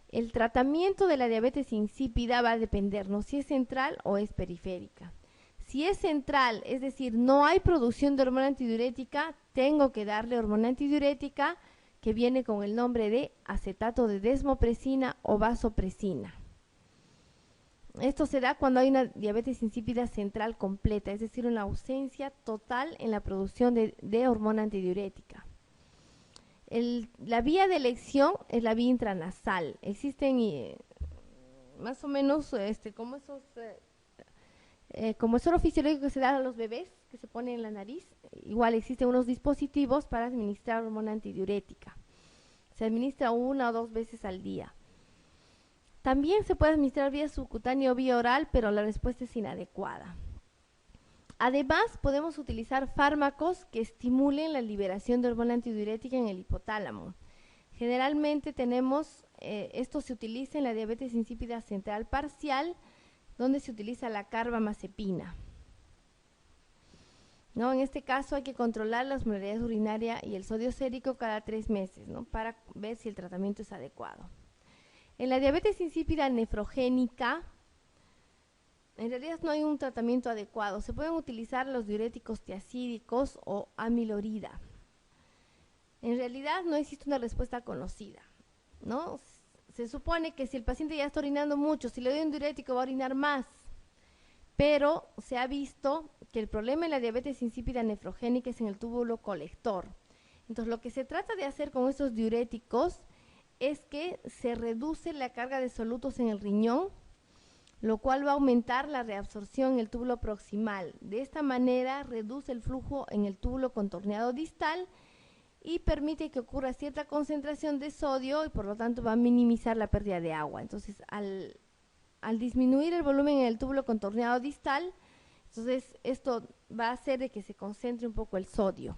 El tratamiento de la diabetes insípida va a depender, ¿no?, si es central o es periférica. Si es central, es decir, no hay producción de hormona antidiurética, tengo que darle hormona antidiurética que viene con el nombre de acetato de desmopresina o vasopresina. Esto se da cuando hay una diabetes insípida central completa, es decir, una ausencia total en la producción de hormona antidiurética. La vía de elección es la vía intranasal. Existen más o menos como es suero fisiológico que se da a los bebés, que se pone en la nariz. Igual existen unos dispositivos para administrar hormona antidiurética. Se administra 1 o 2 veces al día. También se puede administrar vía subcutánea o vía oral, pero la respuesta es inadecuada. Además, podemos utilizar fármacos que estimulen la liberación de hormona antidiurética en el hipotálamo. Generalmente esto se utiliza en la diabetes insípida central parcial, donde se utiliza la carbamazepina. ¿No? En este caso hay que controlar la osmolaridad urinaria y el sodio sérico cada 3 meses, ¿no?, para ver si el tratamiento es adecuado. En la diabetes insípida nefrogénica, en realidad no hay un tratamiento adecuado. Se pueden utilizar los diuréticos tiacídicos o amilorida. En realidad no existe una respuesta conocida, ¿no? Se supone que si el paciente ya está orinando mucho, si le doy un diurético va a orinar más. Pero se ha visto que el problema en la diabetes insípida nefrogénica es en el túbulo colector. Entonces, lo que se trata de hacer con estos diuréticos es que se reduce la carga de solutos en el riñón, lo cual va a aumentar la reabsorción en el túbulo proximal. De esta manera reduce el flujo en el túbulo contorneado distal y permite que ocurra cierta concentración de sodio y por lo tanto va a minimizar la pérdida de agua. Entonces, al disminuir el volumen en el túbulo contorneado distal, entonces esto va a hacer de que se concentre un poco el sodio.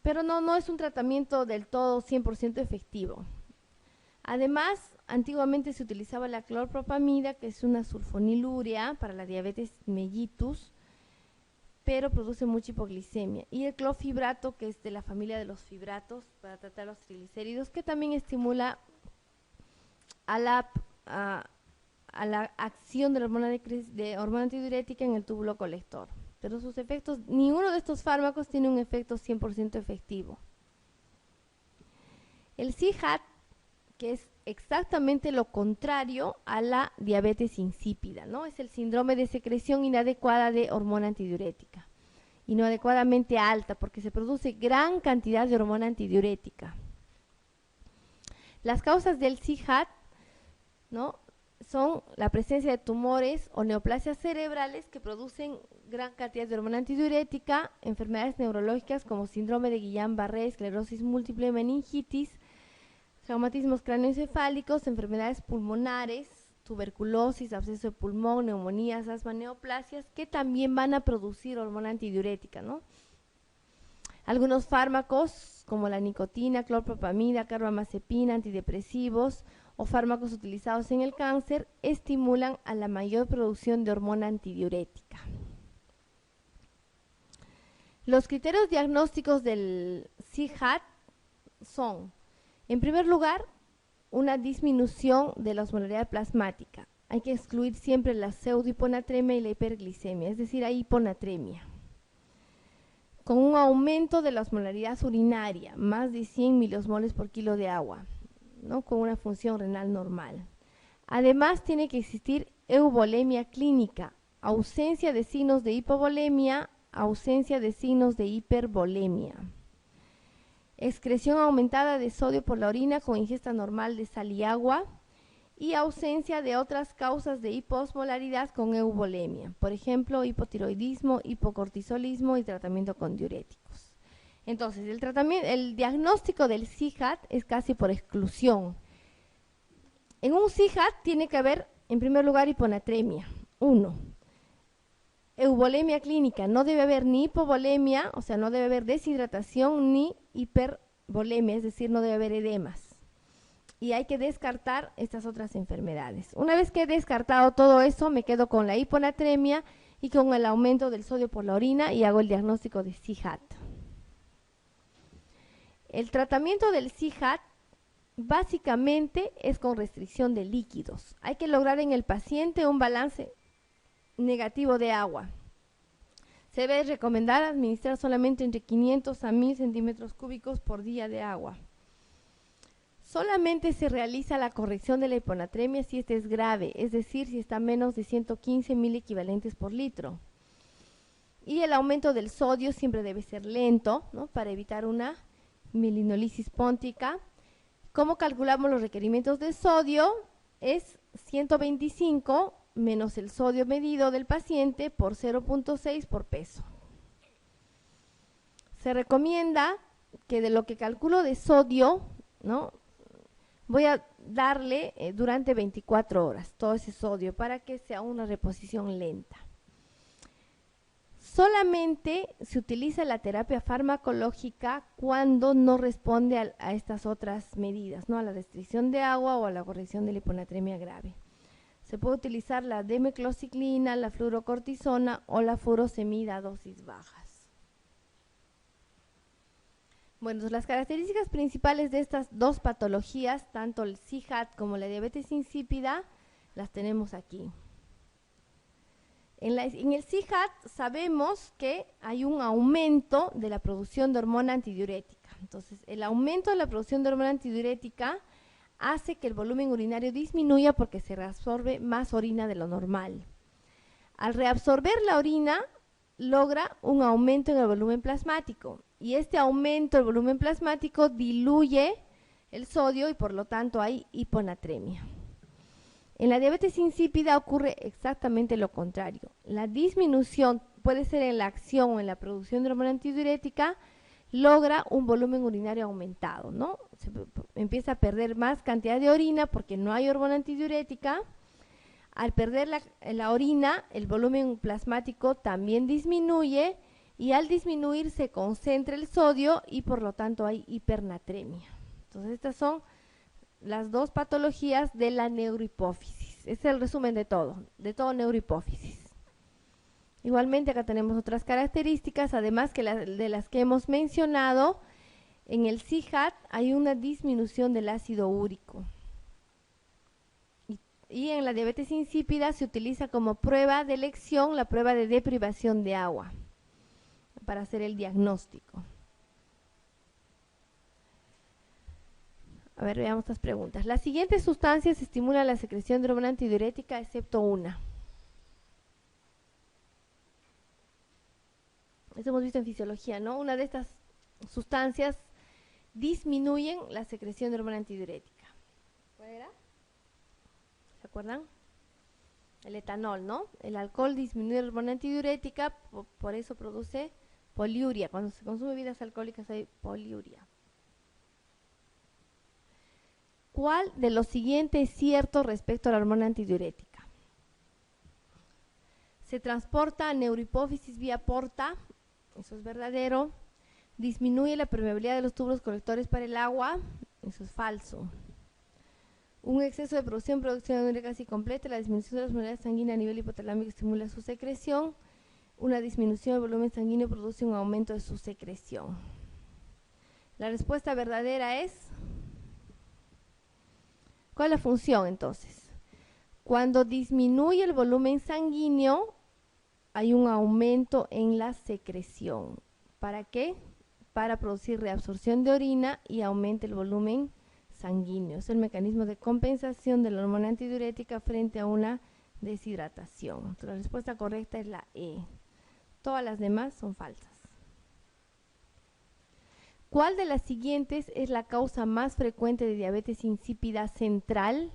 Pero no es un tratamiento del todo 100% efectivo. Además, antiguamente se utilizaba la clorpropamida, que es una sulfonilurea para la diabetes mellitus, pero produce mucha hipoglicemia. Y el clofibrato, que es de la familia de los fibratos, para tratar los triglicéridos, que también estimula a la acción de la hormona antidiurética en el túbulo colector. Pero sus efectos, ninguno de estos fármacos tiene un efecto 100% efectivo. El CIHAT, que es exactamente lo contrario a la diabetes insípida, ¿no? Es el síndrome de secreción inadecuada de hormona antidiurética, inadecuadamente alta, porque se produce gran cantidad de hormona antidiurética. Las causas del CIHAT, ¿no?, son la presencia de tumores o neoplasias cerebrales que producen gran cantidad de hormona antidiurética, enfermedades neurológicas como síndrome de Guillain-Barré, esclerosis múltiple, meningitis, traumatismos cráneoencefálicos, enfermedades pulmonares, tuberculosis, absceso de pulmón, neumonías, asma, neoplasias, que también van a producir hormona antidiurética, ¿no? Algunos fármacos como la nicotina, clorpropamida, carbamazepina, antidepresivos o fármacos utilizados en el cáncer estimulan a la mayor producción de hormona antidiurética. Los criterios diagnósticos del CIHAT son, en primer lugar, una disminución de la osmolaridad plasmática. Hay que excluir siempre la pseudohiponatremia y la hiperglicemia, es decir, hay hiponatremia. Con un aumento de la osmolaridad urinaria, más de 100 miliosmoles por kilo de agua, ¿no?, con una función renal normal. Además, tiene que existir euvolemia clínica, ausencia de signos de hipovolemia, ausencia de signos de hipervolemia. Excreción aumentada de sodio por la orina con ingesta normal de sal y agua y ausencia de otras causas de hiposmolaridad con euvolemia, por ejemplo, hipotiroidismo, hipocortisolismo y tratamiento con diuréticos. Entonces, el diagnóstico del CIHAT es casi por exclusión. En un CIHAT tiene que haber, en primer lugar, hiponatremia, 1. Euvolemia clínica, no debe haber ni hipovolemia, o sea, no debe haber deshidratación ni hipervolemia, es decir, no debe haber edemas. Y hay que descartar estas otras enfermedades. Una vez que he descartado todo eso, me quedo con la hiponatremia y con el aumento del sodio por la orina y hago el diagnóstico de CIHAT. El tratamiento del CIHAT básicamente es con restricción de líquidos. Hay que lograr en el paciente un balance negativo de agua. Se debe recomendar administrar solamente entre 500 a 1000 centímetros cúbicos por día de agua. Solamente se realiza la corrección de la hiponatremia si esta es grave, es decir, si está menos de 115 mil equivalentes por litro. Y el aumento del sodio siempre debe ser lento, ¿no?, para evitar una mielinolisis póntica. ¿Cómo calculamos los requerimientos de sodio? Es 125 menos el sodio medido del paciente por 0.6 por peso. Se recomienda que de lo que calculo de sodio, ¿no?, voy a darle durante 24 horas todo ese sodio para que sea una reposición lenta. Solamente se utiliza la terapia farmacológica cuando no responde a estas otras medidas, ¿no?, a la restricción de agua o a la corrección de la hiponatremia grave. Se puede utilizar la demeclociclina, la fluorocortisona o la furosemida a dosis bajas. Bueno, las características principales de estas dos patologías, tanto el CIHAT como la diabetes insípida, las tenemos aquí. En el CIHAT sabemos que hay un aumento de la producción de hormona antidiurética. Entonces, el aumento de la producción de hormona antidiurética hace que el volumen urinario disminuya porque se reabsorbe más orina de lo normal. Al reabsorber la orina, logra un aumento en el volumen plasmático. Y este aumento del volumen plasmático diluye el sodio y por lo tanto hay hiponatremia. En la diabetes insípida ocurre exactamente lo contrario. La disminución puede ser en la acción o en la producción de hormona antidiurética, logra un volumen urinario aumentado, ¿no? Se empieza a perder más cantidad de orina porque no hay hormona antidiurética. Al perder la orina, el volumen plasmático también disminuye y al disminuir se concentra el sodio y por lo tanto hay hipernatremia. Entonces estas son las dos patologías de la neurohipófisis. Ese es el resumen de todo neurohipófisis. Igualmente acá tenemos otras características, además que de las que hemos mencionado. En el CIHAT hay una disminución del ácido úrico. Y en la diabetes insípida se utiliza como prueba de elección la prueba de deprivación de agua para hacer el diagnóstico. A ver, veamos estas preguntas. Las siguientes sustancias estimulan la secreción de hormona antidiurética excepto una. Eso hemos visto en fisiología, ¿no? Una de estas sustancias disminuyen la secreción de hormona antidiurética. ¿Cuál era? ¿Se acuerdan? El etanol, ¿no? El alcohol disminuye la hormona antidiurética, por eso produce poliuria. Cuando se consume bebidas alcohólicas hay poliuria. ¿Cuál de los siguientes es cierto respecto a la hormona antidiurética? Se transporta a neurohipófisis vía porta, eso es verdadero. Disminuye la permeabilidad de los túbulos colectores para el agua, eso es falso. Un exceso de producción de urea casi completa, la disminución de las moléculas sanguíneas a nivel hipotalámico estimula su secreción. Una disminución del volumen sanguíneo produce un aumento de su secreción. La respuesta verdadera es... ¿Cuál es la función entonces? Cuando disminuye el volumen sanguíneo, hay un aumento en la secreción. ¿Para qué? Para producir reabsorción de orina y aumente el volumen sanguíneo. Es el mecanismo de compensación de la hormona antidiurética frente a una deshidratación. Entonces, la respuesta correcta es la E. Todas las demás son falsas. ¿Cuál de las siguientes es la causa más frecuente de diabetes insípida central?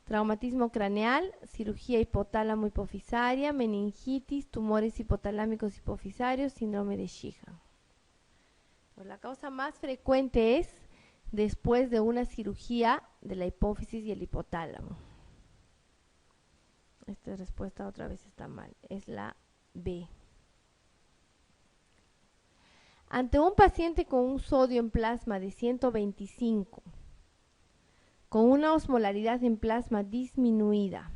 Traumatismo craneal, cirugía hipotálamo hipofisaria, meningitis, tumores hipotalámicos hipofisarios, síndrome de Sheehan. Pues la causa más frecuente es después de una cirugía de la hipófisis y el hipotálamo. Esta respuesta otra vez está mal, es la B. Ante un paciente con un sodio en plasma de 125, con una osmolaridad en plasma disminuida,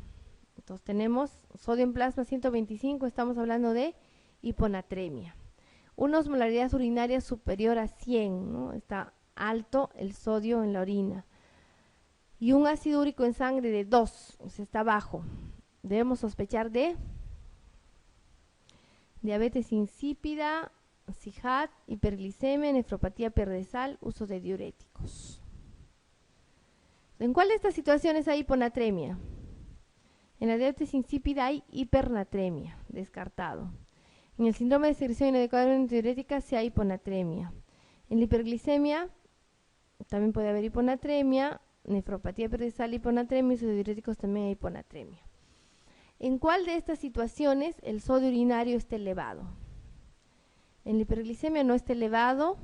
entonces tenemos sodio en plasma 125, estamos hablando de hiponatremia. Una osmolaridad urinaria superior a 100, ¿no? Está alto el sodio en la orina. Y un ácido úrico en sangre de 2, o sea, está bajo. Debemos sospechar de diabetes insípida, CIJAD, hiperglicemia, nefropatía perresal, uso de diuréticos. ¿En cuál de estas situaciones hay hiponatremia? En la diabetes insípida hay hipernatremia, descartado. En el síndrome de secreción inadecuada de diurética sí hay hiponatremia. En la hiperglicemia también puede haber hiponatremia, nefropatía perresal, hiponatremia, uso de diuréticos también hay hiponatremia. ¿En cuál de estas situaciones el sodio urinario está elevado? En la hiperglicemia no está elevado.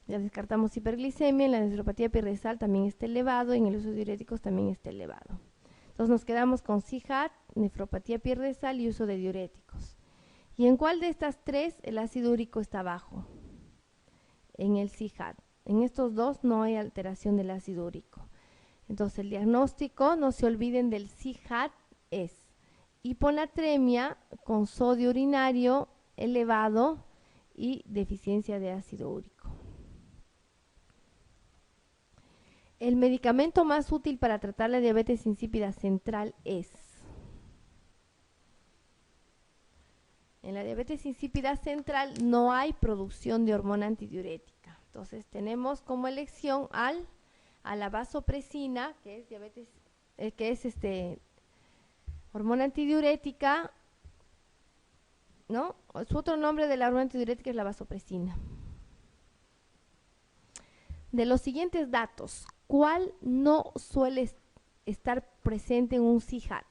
Ya descartamos hiperglicemia. En la nefropatía perresal también está elevado. En el uso de diuréticos también está elevado. Entonces nos quedamos con CIJAD, nefropatía perresal y uso de diuréticos. ¿Y en cuál de estas tres el ácido úrico está bajo? En el CIJAD. En estos dos no hay alteración del ácido úrico. Entonces el diagnóstico, no se olviden del CIJAD, es hiponatremia con sodio urinario elevado y deficiencia de ácido úrico. El medicamento más útil para tratar la diabetes insípida central es... En la diabetes insípida central no hay producción de hormona antidiurética. Entonces tenemos como elección a la vasopresina, que es diabetes, hormona antidiurética, ¿no? Su otro nombre de la hormona antidiurética es la vasopresina. De los siguientes datos, ¿cuál no suele estar presente en un CIJAD?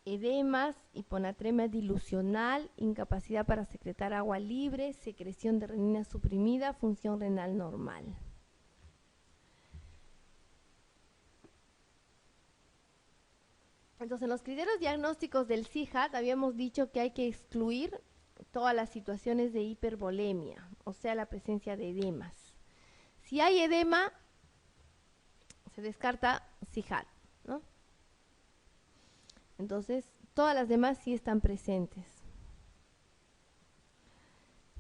Edemas, hiponatremia dilucional, incapacidad para secretar agua libre, secreción de renina suprimida, función renal normal. Entonces, en los criterios diagnósticos del CIJAD habíamos dicho que hay que excluir todas las situaciones de hipervolemia, o sea, la presencia de edemas. Si hay edema, se descarta CIJAD, ¿no? Entonces, todas las demás sí están presentes.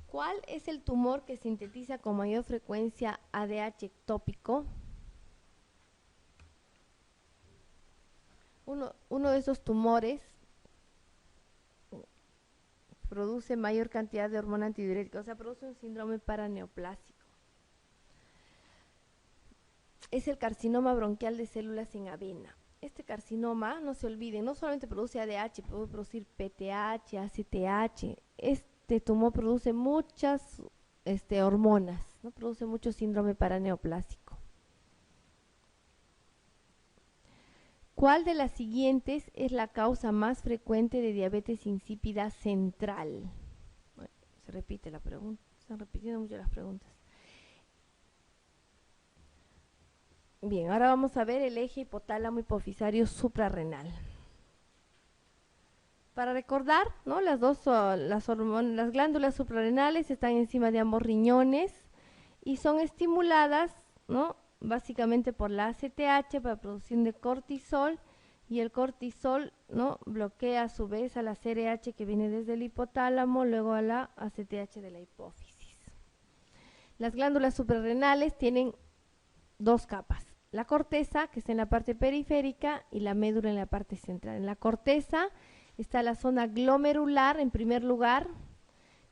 ¿Cuál es el tumor que sintetiza con mayor frecuencia ADH ectópico? Uno de esos tumores produce mayor cantidad de hormona antidiurética, o sea, produce un síndrome paraneoplásico. Es el carcinoma bronquial de células en avena. Este carcinoma, no se olviden, no solamente produce ADH, puede producir PTH, ACTH. Este tumor produce muchas hormonas, ¿no? Produce mucho síndrome paraneoplásico. ¿Cuál de las siguientes es la causa más frecuente de diabetes insípida central? Bueno, se repite la pregunta, están repitiendo mucho las preguntas. Bien, ahora vamos a ver el eje hipotálamo hipofisario suprarrenal. Para recordar, ¿no? Las glándulas suprarrenales están encima de ambos riñones y son estimuladas, ¿no? Básicamente por la ACTH para producción de cortisol, y el cortisol, ¿no? Bloquea a su vez a la CRH que viene desde el hipotálamo, luego a la ACTH de la hipófisis. Las glándulas suprarrenales tienen dos capas: la corteza, que está en la parte periférica, y la médula en la parte central. En la corteza está la zona glomerular, en primer lugar,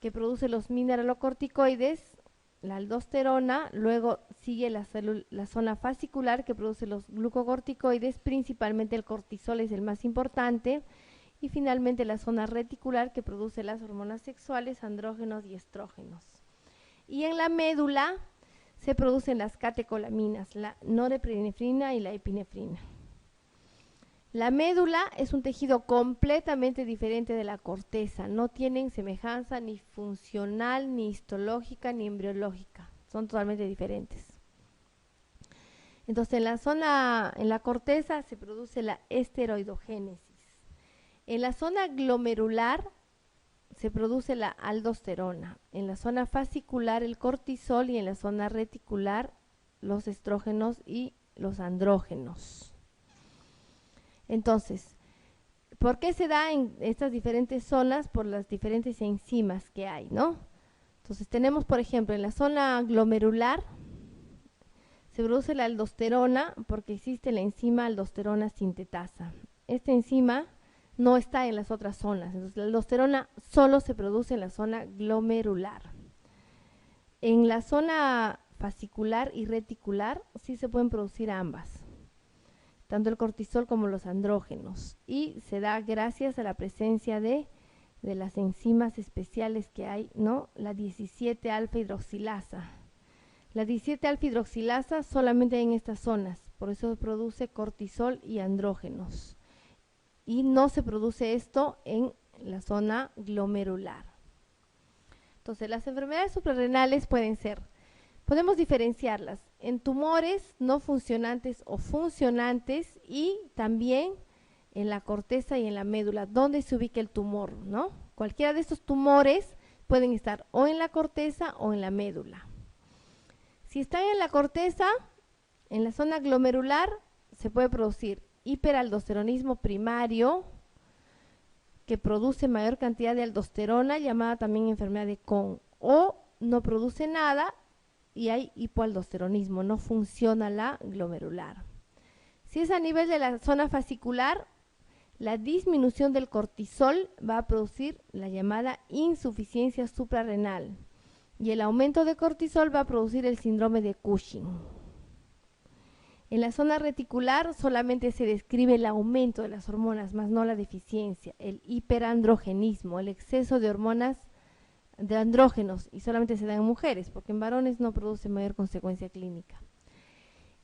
que produce los mineralocorticoides, la aldosterona. Luego sigue la zona fascicular, que produce los glucocorticoides, principalmente el cortisol es el más importante, y finalmente la zona reticular, que produce las hormonas sexuales, andrógenos y estrógenos. Y en la médula se producen las catecolaminas, la norepinefrina y la epinefrina. La médula es un tejido completamente diferente de la corteza, no tienen semejanza ni funcional, ni histológica, ni embriológica, son totalmente diferentes. Entonces en la corteza se produce la esteroidogénesis. En la zona glomerular se produce la aldosterona, en la zona fascicular el cortisol y en la zona reticular los estrógenos y los andrógenos. Entonces, ¿por qué se da en estas diferentes zonas? Por las diferentes enzimas que hay, ¿no? Entonces tenemos, por ejemplo, en la zona glomerular se produce la aldosterona porque existe la enzima aldosterona sintetasa. Esta enzima no está en las otras zonas, entonces la aldosterona solo se produce en la zona glomerular. En la zona fascicular y reticular sí se pueden producir ambas, tanto el cortisol como los andrógenos, y se da gracias a la presencia de las enzimas especiales que hay, ¿no? La 17-alfa-hidroxilasa. La 17-alfa-hidroxilasa solamente en estas zonas, por eso produce cortisol y andrógenos. Y no se produce esto en la zona glomerular. Entonces, las enfermedades suprarrenales podemos diferenciarlas en tumores no funcionantes o funcionantes, y también en la corteza y en la médula, donde se ubica el tumor, ¿no? Cualquiera de estos tumores pueden estar o en la corteza o en la médula. Si están en la corteza, en la zona glomerular, se puede producir hiperaldosteronismo primario, que produce mayor cantidad de aldosterona, llamada también enfermedad de Kohn, o no produce nada y hay hipoaldosteronismo, no funciona la glomerular. Si es a nivel de la zona fascicular, la disminución del cortisol va a producir la llamada insuficiencia suprarrenal, y el aumento de cortisol va a producir el síndrome de Cushing. En la zona reticular solamente se describe el aumento de las hormonas, más no la deficiencia, el hiperandrogenismo, el exceso de hormonas de andrógenos, y solamente se da en mujeres, porque en varones no produce mayor consecuencia clínica.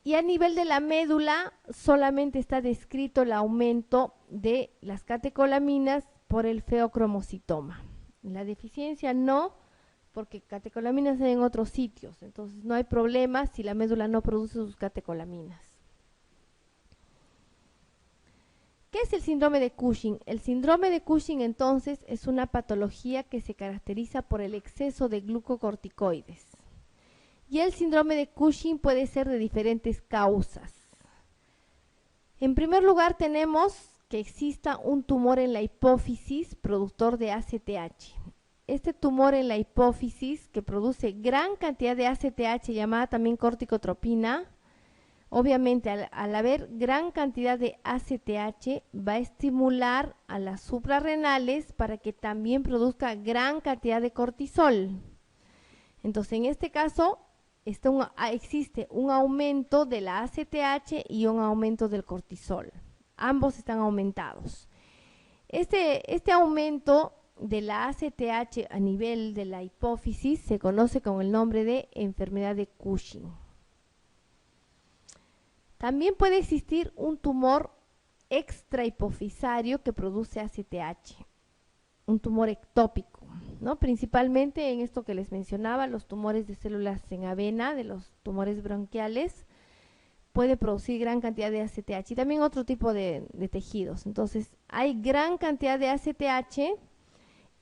Y a nivel de la médula solamente está descrito el aumento de las catecolaminas por el feocromocitoma. La deficiencia no, porque catecolaminas hay en otros sitios, entonces no hay problema si la médula no produce sus catecolaminas. ¿Qué es el síndrome de Cushing? El síndrome de Cushing, entonces, es una patología que se caracteriza por el exceso de glucocorticoides. Y el síndrome de Cushing puede ser de diferentes causas. En primer lugar, tenemos que exista un tumor en la hipófisis productor de ACTH. Este tumor en la hipófisis, que produce gran cantidad de ACTH, llamada también corticotropina, obviamente al haber gran cantidad de ACTH va a estimular a las suprarrenales para que también produzca gran cantidad de cortisol. Entonces, en este caso existe un aumento de la ACTH y un aumento del cortisol. Ambos están aumentados. Este aumento de la ACTH a nivel de la hipófisis se conoce con el nombre de enfermedad de Cushing. También puede existir un tumor extrahipofisario que produce ACTH, un tumor ectópico, ¿no? Principalmente en esto que les mencionaba, los tumores de células en avena, de los tumores bronquiales, puede producir gran cantidad de ACTH, y también otro tipo de tejidos. Entonces, hay gran cantidad de ACTH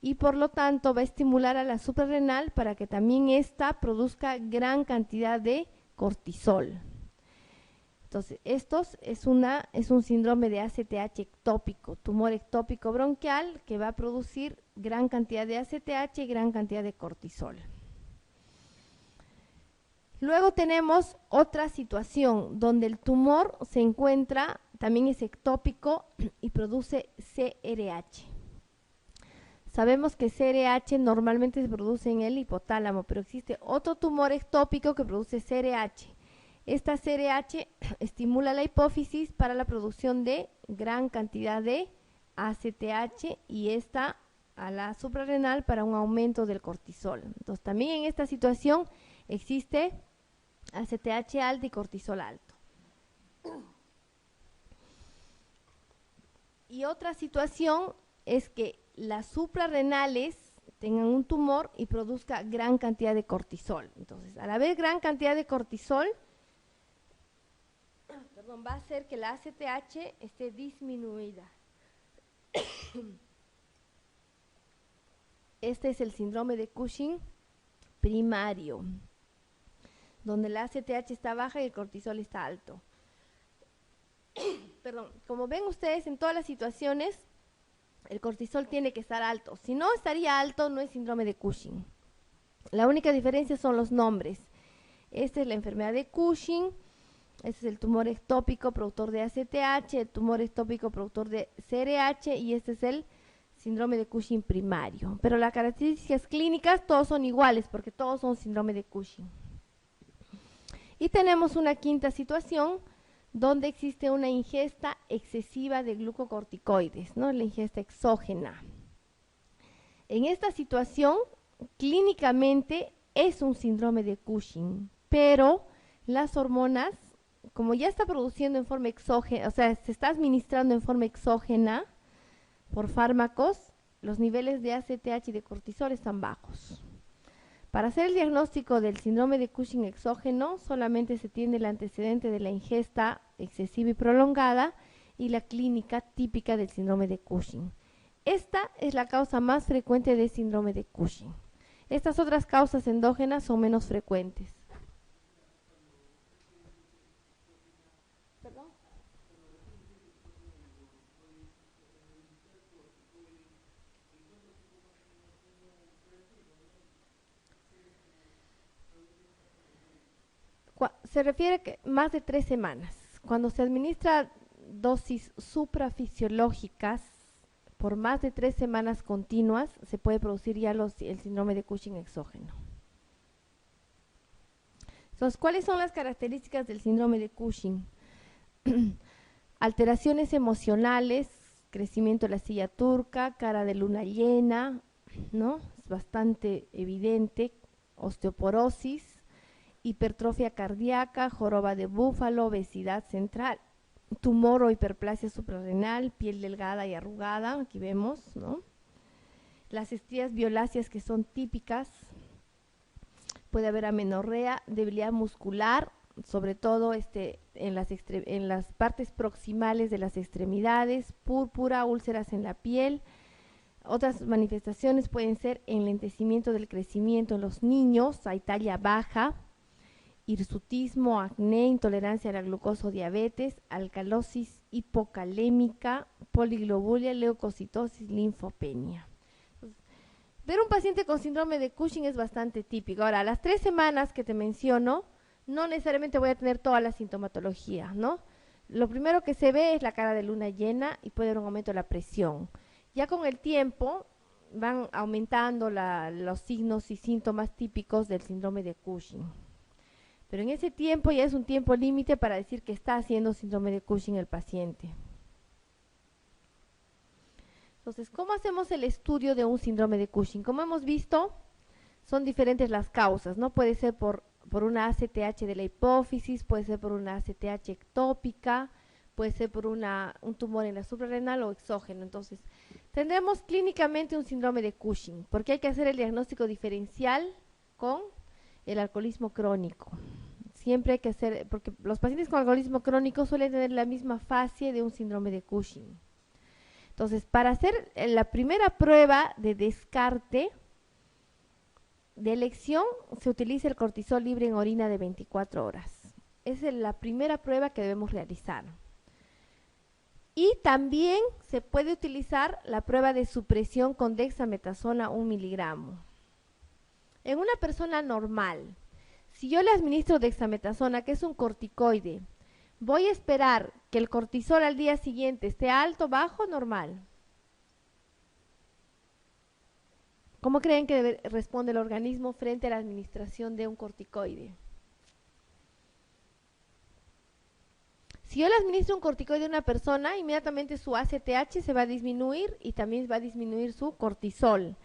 y por lo tanto va a estimular a la suprarrenal para que también ésta produzca gran cantidad de cortisol. Entonces, es un síndrome de ACTH ectópico, tumor ectópico bronquial, que va a producir gran cantidad de ACTH y gran cantidad de cortisol. Luego tenemos otra situación donde el tumor se encuentra, también es ectópico y produce CRH. Sabemos que CRH normalmente se produce en el hipotálamo, pero existe otro tumor ectópico que produce CRH. Esta CRH estimula la hipófisis para la producción de gran cantidad de ACTH y esta a la suprarrenal para un aumento del cortisol. Entonces, también en esta situación existe ACTH alto y cortisol alto. Y otra situación es que las suprarrenales tengan un tumor y produzca gran cantidad de cortisol. Entonces, al haber gran cantidad de cortisol, va a hacer que la ACTH esté disminuida. Este es el síndrome de Cushing primario, donde la ACTH está baja y el cortisol está alto. Perdón, como ven ustedes, en todas las situaciones el cortisol tiene que estar alto. Si no estaría alto, no es síndrome de Cushing. La única diferencia son los nombres. Esta es la enfermedad de Cushing, este es el tumor ectópico productor de ACTH, el tumor ectópico productor de CRH y este es el síndrome de Cushing primario. Pero las características clínicas todos son iguales porque todos son síndrome de Cushing. Y tenemos una quinta situación donde existe una ingesta excesiva de glucocorticoides, ¿no? La ingesta exógena. En esta situación, clínicamente es un síndrome de Cushing, pero las hormonas, como ya está produciendo en forma exógena, o sea, se está administrando en forma exógena por fármacos, los niveles de ACTH y de cortisol están bajos. Para hacer el diagnóstico del síndrome de Cushing exógeno, solamente se tiene el antecedente de la ingesta excesiva y prolongada y la clínica típica del síndrome de Cushing. Esta es la causa más frecuente de síndrome de Cushing. Estas otras causas endógenas son menos frecuentes. ¿Perdón? Se refiere que más de 3 semanas. Cuando se administra dosis suprafisiológicas por más de 3 semanas continuas, se puede producir ya el síndrome de Cushing exógeno. Entonces, ¿cuáles son las características del síndrome de Cushing? Alteraciones emocionales, crecimiento de la silla turca, cara de luna llena, ¿no? Es bastante evidente, osteoporosis, hipertrofia cardíaca, joroba de búfalo, obesidad central, tumor o hiperplasia suprarrenal, piel delgada y arrugada, aquí vemos, ¿no? Las estrías violáceas que son típicas, puede haber amenorrea, debilidad muscular, sobre todo en las partes proximales de las extremidades, púrpura, úlceras en la piel. Otras manifestaciones pueden ser enlentecimiento del crecimiento en los niños, hay talla baja, hirsutismo, acné, intolerancia a la glucosa o diabetes, alcalosis hipocalémica, poliglobulia, leucocitosis, linfopenia. Ver un paciente con síndrome de Cushing es bastante típico. Ahora, a las 3 semanas que te menciono, no necesariamente voy a tener toda la sintomatología, ¿no? Lo primero que se ve es la cara de luna llena y puede haber un aumento de la presión. Ya con el tiempo van aumentando los signos y síntomas típicos del síndrome de Cushing. Pero en ese tiempo ya es un tiempo límite para decir que está haciendo síndrome de Cushing el paciente. Entonces, ¿cómo hacemos el estudio de un síndrome de Cushing? Como hemos visto, son diferentes las causas, ¿no? Puede ser por una ACTH de la hipófisis, puede ser por una ACTH ectópica, puede ser por un tumor en la suprarrenal o exógeno. Entonces, tendremos clínicamente un síndrome de Cushing, porque hay que hacer el diagnóstico diferencial con el alcoholismo crónico. Siempre hay que hacer, porque los pacientes con alcoholismo crónico suelen tener la misma fase de un síndrome de Cushing. Entonces, para hacer la primera prueba de descarte de elección, se utiliza el cortisol libre en orina de 24 horas. Esa es la primera prueba que debemos realizar. Y también se puede utilizar la prueba de supresión con dexametasona 1 miligramo. En una persona normal, si yo le administro dexametasona, que es un corticoide, voy a esperar que el cortisol al día siguiente esté alto, bajo, normal. ¿Cómo creen que responde el organismo frente a la administración de un corticoide? Si yo le administro un corticoide a una persona, inmediatamente su ACTH se va a disminuir y también va a disminuir su cortisol.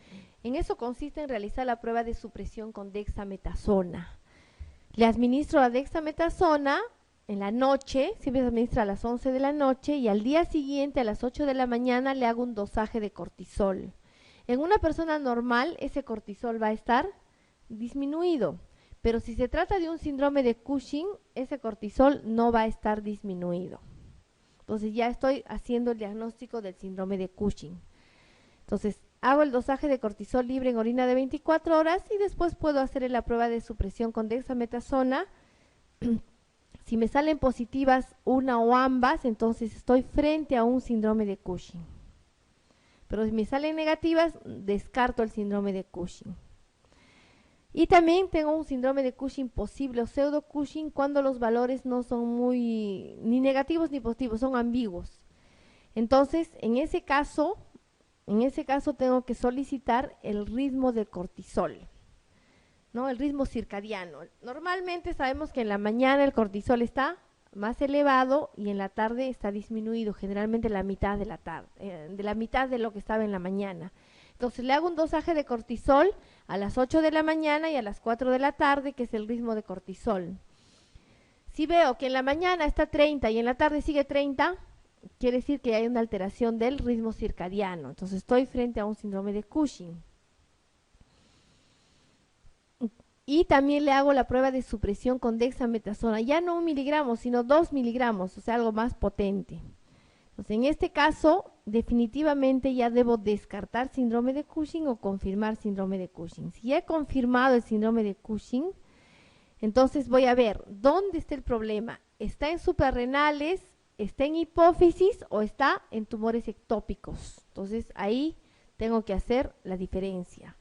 En eso consiste en realizar la prueba de supresión con dexametasona. Le administro la dexametasona en la noche, siempre se administra a las 11 de la noche y al día siguiente a las 8 de la mañana le hago un dosaje de cortisol. En una persona normal ese cortisol va a estar disminuido, pero si se trata de un síndrome de Cushing, ese cortisol no va a estar disminuido. Entonces ya estoy haciendo el diagnóstico del síndrome de Cushing. Entonces hago el dosaje de cortisol libre en orina de 24 horas y después puedo hacer la prueba de supresión con dexametasona. Si me salen positivas una o ambas, entonces estoy frente a un síndrome de Cushing. Pero si me salen negativas, descarto el síndrome de Cushing. Y también tengo un síndrome de Cushing posible o pseudo Cushing cuando los valores no son muy ni negativos ni positivos, son ambiguos. Entonces, en ese caso tengo que solicitar el ritmo del cortisol, ¿no? El ritmo circadiano. Normalmente sabemos que en la mañana el cortisol está más elevado y en la tarde está disminuido, generalmente la mitad de la tarde, de la mitad de lo que estaba en la mañana. Entonces le hago un dosaje de cortisol a las 8 de la mañana y a las 4 de la tarde, que es el ritmo de cortisol. Si veo que en la mañana está 30 y en la tarde sigue 30, quiere decir que hay una alteración del ritmo circadiano. Entonces estoy frente a un síndrome de Cushing. Y también le hago la prueba de supresión con dexametasona, ya no 1 miligramo, sino 2 miligramos, o sea, algo más potente. Entonces, en este caso, definitivamente ya debo descartar síndrome de Cushing o confirmar síndrome de Cushing. Si he confirmado el síndrome de Cushing, entonces voy a ver dónde está el problema. ¿Está en suprarrenales, está en hipófisis o está en tumores ectópicos? Entonces, ahí tengo que hacer la diferencia.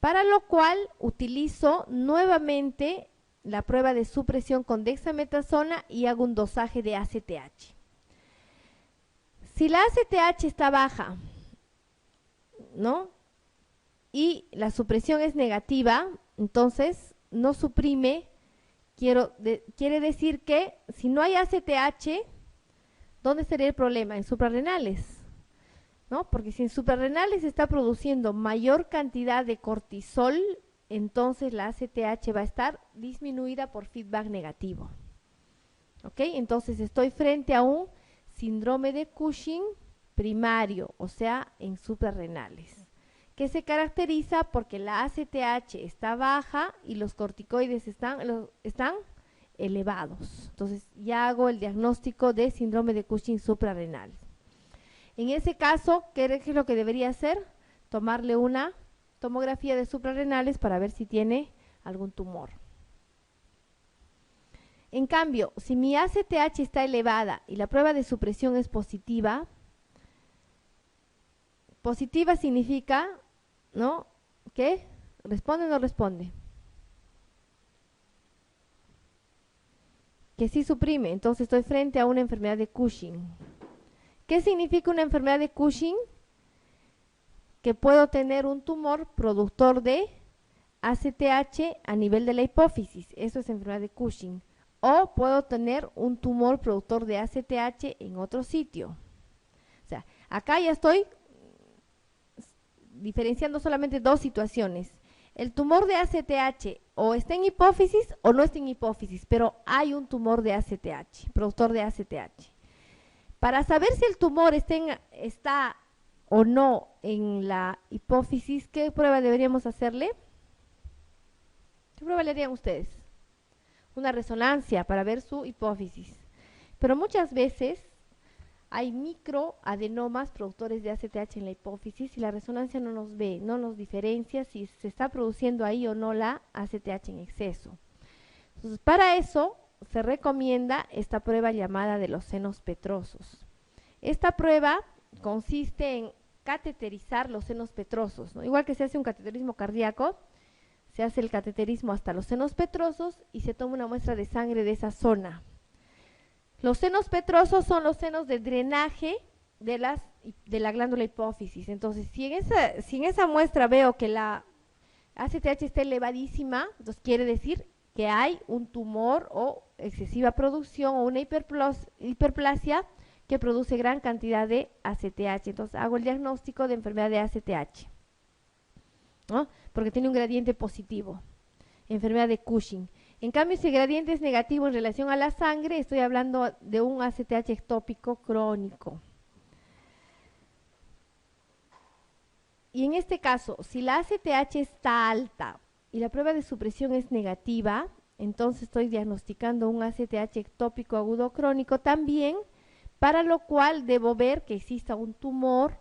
Para lo cual utilizo nuevamente la prueba de supresión con dexametasona y hago un dosaje de ACTH. Si la ACTH está baja, ¿no? Y la supresión es negativa, entonces no suprime, quiere decir que si no hay ACTH, ¿dónde sería el problema? En suprarrenales, ¿no? Porque si en suprarrenales está produciendo mayor cantidad de cortisol, entonces la ACTH va a estar disminuida por feedback negativo. ¿Ok? Entonces estoy frente a un síndrome de Cushing primario, o sea, en suprarrenales, que se caracteriza porque la ACTH está baja y los corticoides están elevados. Entonces ya hago el diagnóstico de síndrome de Cushing suprarrenal. En ese caso, ¿qué es lo que debería hacer? Tomarle una tomografía de suprarrenales para ver si tiene algún tumor. En cambio, si mi ACTH está elevada y la prueba de supresión es positiva, positiva significa, ¿no? ¿Qué? ¿Responde o no responde? Que sí suprime, entonces estoy frente a una enfermedad de Cushing. ¿Qué significa una enfermedad de Cushing? Que puedo tener un tumor productor de ACTH a nivel de la hipófisis, eso es enfermedad de Cushing. O puedo tener un tumor productor de ACTH en otro sitio. O sea, acá ya estoy diferenciando solamente dos situaciones. El tumor de ACTH o está en hipófisis o no está en hipófisis, pero hay un tumor de ACTH, productor de ACTH. Para saber si el tumor está o no en la hipófisis, ¿qué prueba deberíamos hacerle? ¿Qué prueba le harían ustedes? Una resonancia para ver su hipófisis. Pero muchas veces hay microadenomas productores de ACTH en la hipófisis y la resonancia no nos ve, no nos diferencia si se está produciendo ahí o no la ACTH en exceso. Entonces, para eso se recomienda esta prueba llamada de los senos petrosos. Esta prueba consiste en cateterizar los senos petrosos, ¿no? Igual que se hace un cateterismo cardíaco, se hace el cateterismo hasta los senos petrosos y se toma una muestra de sangre de esa zona. Los senos petrosos son los senos de drenaje de la glándula hipófisis. Entonces, si en esa muestra veo que la ACTH está elevadísima, entonces quiere decir que hay un tumor o excesiva producción o una hiperplasia que produce gran cantidad de ACTH. Entonces hago el diagnóstico de enfermedad de ACTH, ¿no? Porque tiene un gradiente positivo, enfermedad de Cushing. En cambio, si el gradiente es negativo en relación a la sangre, estoy hablando de un ACTH ectópico crónico. Y en este caso, si la ACTH está alta y la prueba de supresión es negativa, entonces estoy diagnosticando un ACTH ectópico agudo crónico también, para lo cual debo ver que exista un tumor,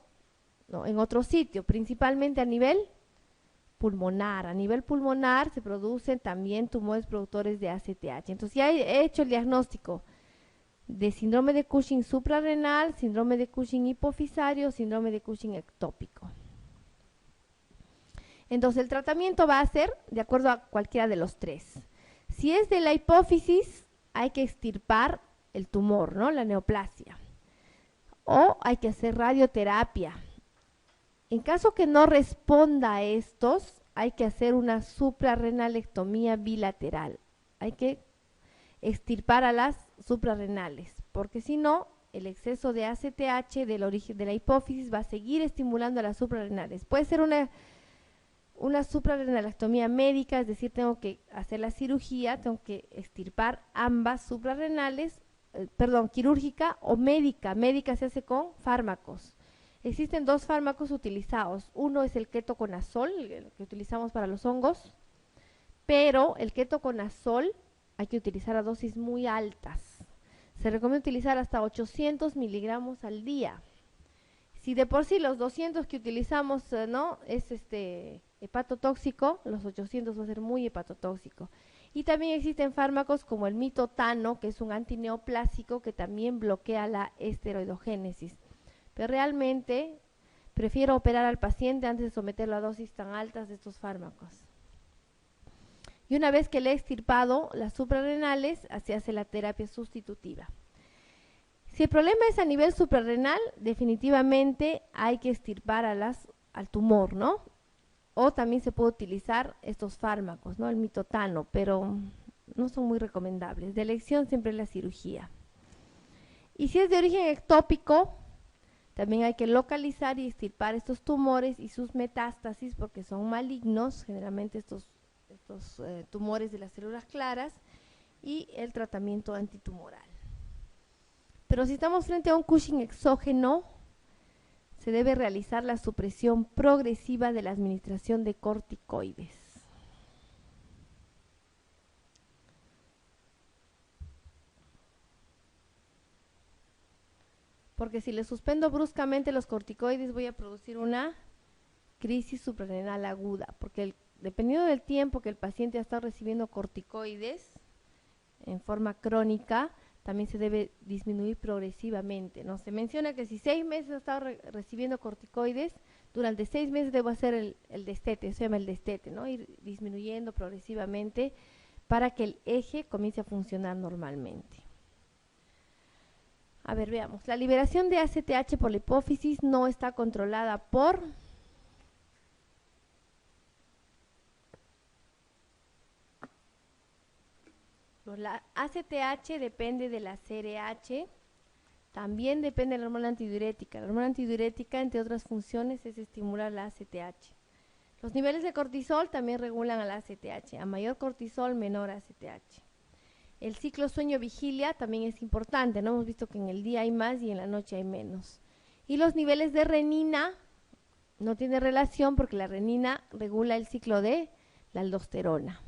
¿no?, en otro sitio, principalmente a nivel pulmonar. A nivel pulmonar se producen también tumores productores de ACTH. Entonces ya he hecho el diagnóstico de síndrome de Cushing suprarrenal, síndrome de Cushing hipofisario, síndrome de Cushing ectópico. Entonces, el tratamiento va a ser de acuerdo a cualquiera de los tres. Si es de la hipófisis, hay que extirpar el tumor, ¿no? La neoplasia. O hay que hacer radioterapia. En caso que no responda a estos, hay que hacer una suprarrenalectomía bilateral. Hay que extirpar a las suprarrenales, porque si no, el exceso de ACTH del origen de la hipófisis va a seguir estimulando a las suprarrenales. Puede ser una suprarrenalectomía médica, es decir, tengo que hacer la cirugía, tengo que extirpar ambas suprarrenales, quirúrgica o médica. Médica se hace con fármacos. Existen dos fármacos utilizados. Uno es el ketoconazol, el que utilizamos para los hongos, pero el ketoconazol hay que utilizar a dosis muy altas. Se recomienda utilizar hasta 800 miligramos al día. Si de por sí los 200 que utilizamos no es hepatotóxico, los 800 va a ser muy hepatotóxico. Y también existen fármacos como el mitotano, que es un antineoplásico que también bloquea la esteroidogénesis. Pero realmente prefiero operar al paciente antes de someterlo a dosis tan altas de estos fármacos. Y una vez que le he extirpado las suprarrenales, se hace la terapia sustitutiva. Si el problema es a nivel suprarrenal, definitivamente hay que extirpar al tumor, ¿no? O también se puede utilizar estos fármacos, ¿no? El mitotano, pero no son muy recomendables. De elección siempre es la cirugía. Y si es de origen ectópico, también hay que localizar y extirpar estos tumores y sus metástasis, porque son malignos, generalmente estos tumores de las células claras, y el tratamiento antitumoral. Pero si estamos frente a un Cushing exógeno, se debe realizar la supresión progresiva de la administración de corticoides. Porque si le suspendo bruscamente los corticoides, voy a producir una crisis suprarrenal aguda, porque dependiendo del tiempo que el paciente ha estado recibiendo corticoides en forma crónica, también se debe disminuir progresivamente, ¿no? Se menciona que si 6 meses ha estado recibiendo corticoides, durante 6 meses debo hacer el destete, se llama el destete, ¿no? Ir disminuyendo progresivamente para que el eje comience a funcionar normalmente. A ver, veamos. La liberación de ACTH por la hipófisis no está controlada por la ACTH depende de la CRH, también depende de la hormona antidiurética. La hormona antidiurética, entre otras funciones, es estimular la ACTH. Los niveles de cortisol también regulan a la ACTH. A mayor cortisol, menor ACTH. El ciclo sueño-vigilia también es importante, ¿no? Hemos visto que en el día hay más y en la noche hay menos. Y los niveles de renina no tiene relación porque la renina regula el ciclo de la aldosterona.